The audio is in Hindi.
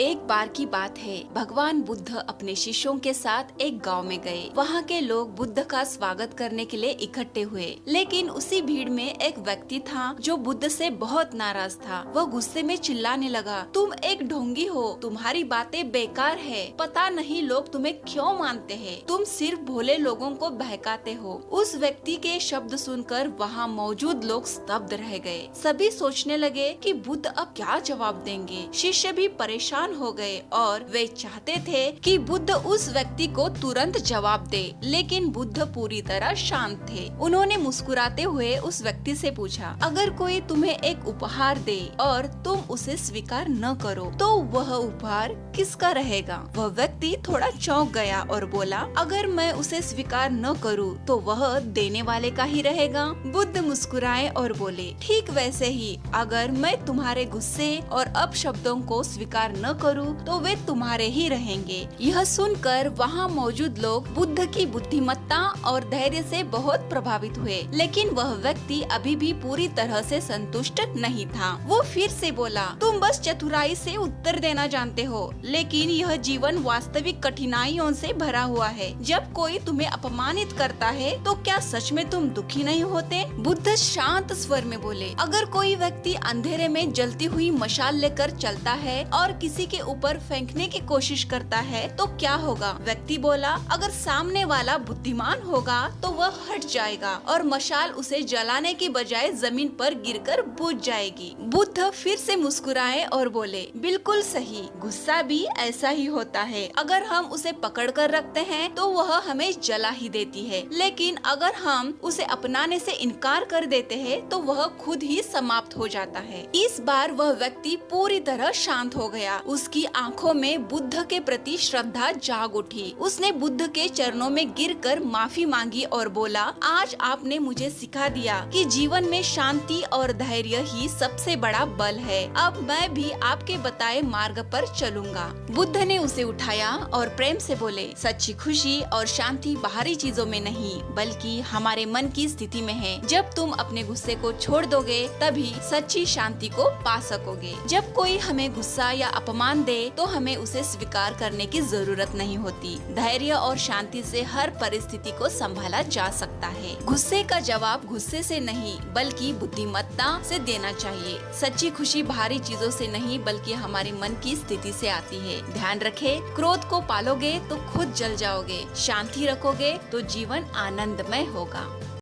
एक बार की बात है, भगवान बुद्ध अपने शिष्यों के साथ एक गांव में गए। वहां के लोग बुद्ध का स्वागत करने के लिए इकट्ठे हुए, लेकिन उसी भीड़ में एक व्यक्ति था जो बुद्ध से बहुत नाराज था। वह गुस्से में चिल्लाने लगा, तुम एक ढोंगी हो, तुम्हारी बातें बेकार है, पता नहीं लोग तुम्हें क्यों मानते हैं, तुम सिर्फ भोले लोगों को बहकाते हो। उस व्यक्ति के शब्द सुनकर वहाँ मौजूद लोग स्तब्ध रह गए। सभी सोचने लगे कि बुद्ध अब क्या जवाब देंगे। शिष्य भी परेशान हो गए और वे चाहते थे कि बुद्ध उस व्यक्ति को तुरंत जवाब दे, लेकिन बुद्ध पूरी तरह शांत थे। उन्होंने मुस्कुराते हुए उस व्यक्ति से पूछा, अगर कोई तुम्हें एक उपहार दे और तुम उसे स्वीकार न करो तो वह उपहार किसका रहेगा? वह व्यक्ति थोड़ा चौंक गया और बोला, अगर मैं उसे स्वीकार न करूं तो वह देने वाले का ही रहेगा। बुद्ध मुस्कुराए और बोले, ठीक वैसे ही अगर मैं तुम्हारे गुस्से और अपशब्दों को स्वीकार न करूं तो वे तुम्हारे ही रहेंगे। यह सुनकर वहाँ मौजूद लोग बुद्ध की बुद्धिमत्ता और धैर्य से बहुत प्रभावित हुए, लेकिन वह व्यक्ति अभी भी पूरी तरह से संतुष्ट नहीं था। वो फिर से बोला, तुम बस चतुराई से उत्तर देना जानते हो, लेकिन यह जीवन वास्तविक कठिनाइयों से भरा हुआ है। जब कोई तुम्हें अपमानित करता है तो क्या सच में तुम दुखी नहीं होते? बुद्ध शांत स्वर में बोले, अगर कोई व्यक्ति अंधेरे में जलती हुई मशाल लेकर चलता है और किसी के ऊपर फेंकने की कोशिश करता है तो क्या होगा? व्यक्ति बोला, अगर सामने वाला बुद्धिमान होगा तो वह हट जाएगा और मशाल उसे जलाने की बजाय जमीन पर गिरकर बुझ जाएगी। बुद्ध फिर से मुस्कुराए और बोले, बिल्कुल सही, गुस्सा भी ऐसा ही होता है। अगर हम उसे पकड़ कर रखते हैं तो वह हमें जला ही देती है, लेकिन अगर हम उसे अपनाने से इनकार कर देते हैं तो वह खुद ही समाप्त हो जाता है। इस बार वह व्यक्ति पूरी तरह शांत हो गया। उसकी आंखों में बुद्ध के प्रति श्रद्धा जाग उठी। उसने बुद्ध के चरणों में गिरकर माफी मांगी और बोला, आज आपने मुझे सिखा दिया कि जीवन में शांति और धैर्य ही सबसे बड़ा बल है। अब मैं भी आपके बताए मार्ग पर चलूंगा। बुद्ध ने उसे उठाया और प्रेम से बोले, सच्ची खुशी और शांति बाहरी चीजों में नहीं बल्कि हमारे मन की स्थिति में है। जब तुम अपने गुस्से को छोड़ दोगे तभी सच्ची शांति को पा सकोगे। जब कोई हमें गुस्सा या अपमान दे तो हमें उसे स्वीकार करने की जरूरत नहीं होती। धैर्य और शांति से हर परिस्थिति को संभाला जा सकता है। गुस्से का जवाब गुस्से से नहीं बल्कि बुद्धिमत्ता से देना चाहिए। सच्ची खुशी बाहरी चीजों से नहीं बल्कि हमारे मन की स्थिति से आती है। ध्यान रखें, क्रोध को पालोगे तो खुद जल जाओगे, शांति रखोगे तो जीवन आनंदमय होगा।